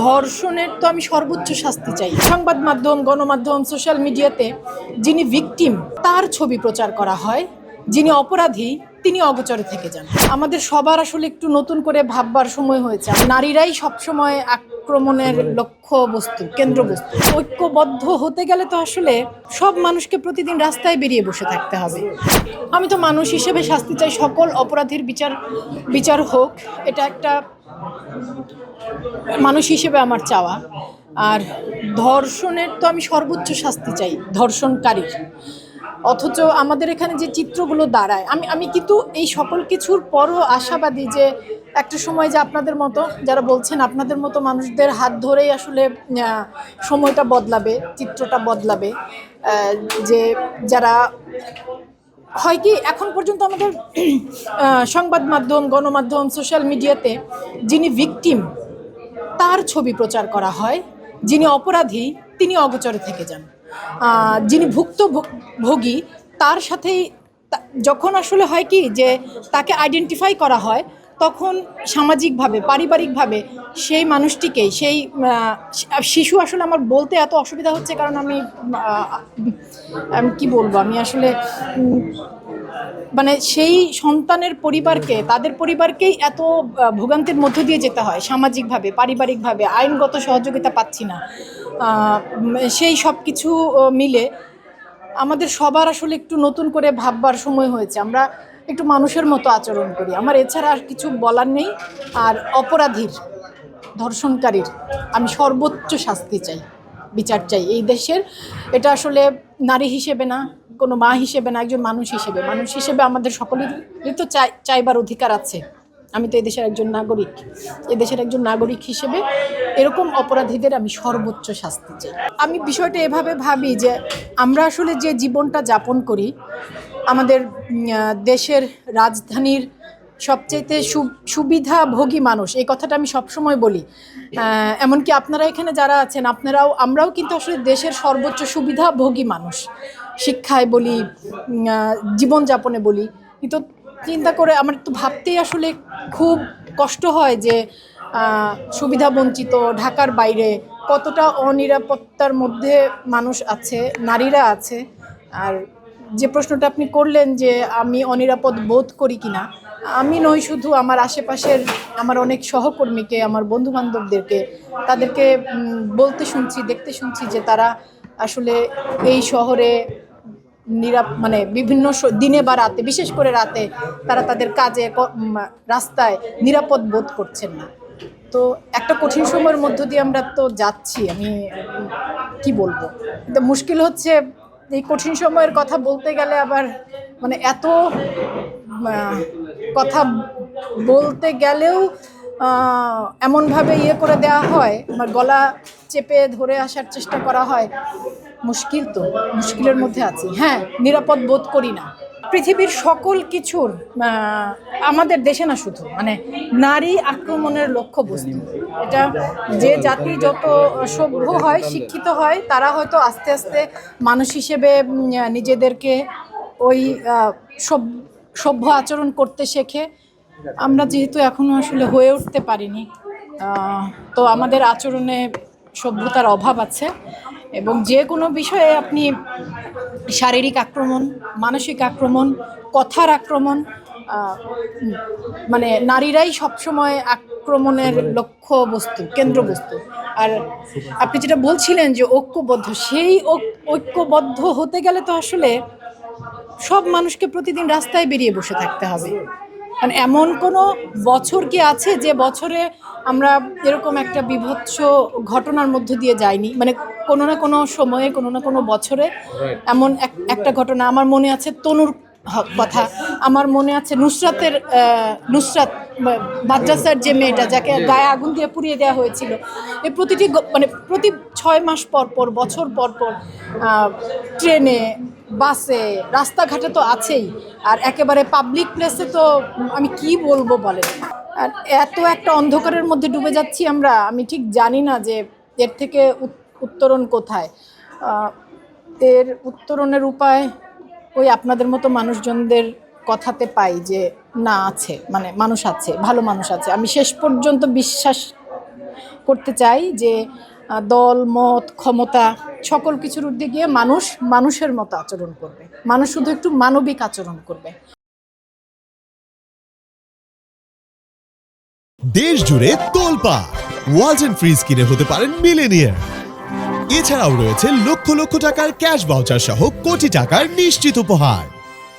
ধর্ষণের তো আমি সর্বোচ্চ শাস্তি চাই। সংবাদ মাধ্যম, গণমাধ্যম, সোশ্যাল মিডিয়াতে যিনি ভিকটিম তার ছবি প্রচার করা হয়, যিনি অপরাধী তিনি অগোচরে থেকে যান। আমাদের সবার আসলে একটু নতুন করে ভাববার সময় হয়েছে। নারীরাই সবসময় আক্রমণের লক্ষ্যবস্তু, কেন্দ্রবস্তু। ঐক্যবদ্ধ হতে গেলে তো আসলে সব মানুষকে প্রতিদিন রাস্তায় বেরিয়ে বসে থাকতে হবে। আমি তো মানুষ হিসেবে শাস্তি চাই, সকল অপরাধীর বিচার হোক, এটা একটা মানুষ হিসেবে আমার চাওয়া। আর ধর্ষণের তো আমি সর্বোচ্চ শাস্তি চাই ধর্ষণকারীর। অথচ আমাদের এখানে যে চিত্রগুলো দাঁড়ায়, আমি কিন্তু এই সকল কিছুর পরও আশাবাদী যে একটা সময় যে আপনাদের মতো যারা বলছেন আপনাদের মতো মানুষদের হাত ধরেই আসলে সময়টা বদলাবে, চিত্রটা বদলাবে। যে যারা হয় কি এখন পর্যন্ত আমাদের সংবাদ মাধ্যম, গণমাধ্যম, সোশ্যাল মিডিয়াতে যিনি ভিকটিম তার ছবি প্রচার করা হয়, যিনি অপরাধী তিনি অগোচরে থেকে যান। যিনি ভুক্তভোগী তার সাথেই যখন আসলে হয় কি যে তাকে আইডেন্টিফাই করা হয়, তখন সামাজিকভাবে, পারিবারিকভাবে সেই মানুষটিকেই, সেই শিশু, আসলে আমার বলতে এত অসুবিধা হচ্ছে কারণ আমি কি বলবো, আমি আসলে মানে সেই সন্তানের পরিবারকে, তাদের পরিবারকেই এত ভোগান্তির মধ্য দিয়ে যেতে হয় সামাজিকভাবে, পারিবারিকভাবে, আইনগত সহযোগিতা পাচ্ছি না। সেই সব কিছু মিলে আমাদের সবার আসলে একটু নতুন করে ভাববার সময় হয়েছে। আমরা একটু মানুষের মতো আচরণ করি, আমার এছাড়া আর কিছু বলার নেই। আর অপরাধীর, ধর্ষণকারীর আমি সর্বোচ্চ শাস্তি চাই, বিচার চাই এই দেশের। এটা আসলে নারী হিসেবে না, কোনো মা হিসেবে না, একজন মানুষ হিসেবে আমাদের সকলেরই তো চাইবার অধিকার আছে। আমি তো এদেশের একজন নাগরিক, এদেশের একজন নাগরিক হিসেবে এরকম অপরাধীদের আমি সর্বোচ্চ শাস্তি চাই। আমি বিষয়টা এভাবে ভাবি যে আমরা আসলে যে জীবনটা যাপন করি, আমাদের দেশের রাজধানীর সবচেয়ে সুবিধাভোগী মানুষ, এই কথাটা আমি সবসময় বলি। এমনকি আপনারা এখানে যারা আছেন, আমরাও কিন্তু আসলে দেশের সর্বোচ্চ সুবিধাভোগী মানুষ। শিক্ষায় বলি, জীবনযাপনে বলি। কিন্তু চিন্তা করে আমার তো ভাবতেই আসলে খুব কষ্ট হয় যে সুবিধাবঞ্চিত ঢাকার বাইরে কতটা অনিরাপত্তার মধ্যে মানুষ আছে, নারীরা আছে। আর যে প্রশ্নটা আপনি করলেন যে আমি অনিরাপদ বোধ করি কিনা, আমি নই, শুধু আমার আশেপাশের আমার অনেক সহকর্মীকে, আমার বন্ধুবান্ধবদেরকে, তাদেরকে বলতে শুনছি, দেখতে শুনছি যে তারা আসলে এই শহরে মানে বিভিন্ন দিনে বা রাতে, বিশেষ করে রাতে, তারা তাদের কাজে রাস্তায় নিরাপদ বোধ করছেন না। তো একটা কঠিন সময়ের মধ্য দিয়ে আমরা তো যাচ্ছি। আমি কি বলবো, কিন্তু মুশকিল হচ্ছে এই কঠিন সময়ের কথা বলতে গেলে আবার মানে এত কথা বলতে গেলেও এমনভাবে করে দেওয়া হয়, আমার গলা চেপে ধরে আসার চেষ্টা করা হয়। মুশকিল, তো মুশকিলের মধ্যে আছি। হ্যাঁ, নিরাপদ বোধ করি না। পৃথিবীর সকল কিছুর আমাদের দেশে না, শুধু মানে নারী আক্রমণের লক্ষ্যবস্তু। এটা যে জাতি যত সভ্য হয়, শিক্ষিত হয়, তারা হয়তো আস্তে আস্তে মানুষ হিসেবে নিজেদেরকে ওই সভ্য আচরণ করতে শেখে। আমরা যেহেতু এখনো আসলে হয়ে উঠতে পারিনি, তো আমাদের আচরণে সভ্যতার অভাব আছে। এবং যে কোনো বিষয়ে আপনি শারীরিক আক্রমণ, মানসিক আক্রমণ, কথার আক্রমণ, মানে নারীরাই সবসময় আক্রমণের লক্ষ্যবস্তু, কেন্দ্রবস্তু। আর আপনি যেটা বলছিলেন যে ঐক্যবদ্ধ, সেই ঐক্যবদ্ধ হতে গেলে তো আসলে সব মানুষকে প্রতিদিন রাস্তায় বেরিয়ে বসে থাকতে হবে। মানে এমন কোনো বছর কি আছে যে বছরে আমরা এরকম একটা বীভৎস ঘটনার মধ্য দিয়ে যাইনি? মানে কোনো না কোনো সময়ে, কোনো না কোনো বছরে এমন একটা ঘটনা আমার মনে আছে। তনুর কথা আমার মনে আছে, নুসরাত মাদ্রাসার যে মেয়েটা, যাকে গায়ে আগুন দিয়ে পুড়িয়ে দেওয়া হয়েছিল। এই প্রতি 6 মাস পর পর, বছর পর পর ট্রেনে, বাসে, রাস্তাঘাটে তো আছেই। আর একেবারে পাবলিক প্লেসে তো আমি কি বলবো বলেন। আর এত একটা অন্ধকারের মধ্যে ডুবে যাচ্ছি আমরা, আমি ঠিক জানি না যে এর থেকে উত্তরণ কোথায়। এর উত্তরণের উপায় ওই আপনাদের মতো মানুষজনদের কথাতে পাই যে না, আছে, মানে মানুষ আছে, ভালো মানুষ আছে। আমি শেষ পর্যন্ত বিশ্বাস করতে চাই যে দল মত ক্ষমতা সকল কিছুর ঊর্ধ্বে গিয়ে মানুষ মানুষের মতো আচরণ করবে, মানুষ শুধু একটু মানবিক আচরণ করবে। দেশ জুড়ে তোলপাড়, ওয়ালটন ফ্রিজ কিনে হতে পারেন মিলেনিয়ার। এছাড়াও রয়েছে লক্ষ লক্ষ টাকার ক্যাশ ভাউচার সহ কোটি টাকার নিশ্চিত উপহার।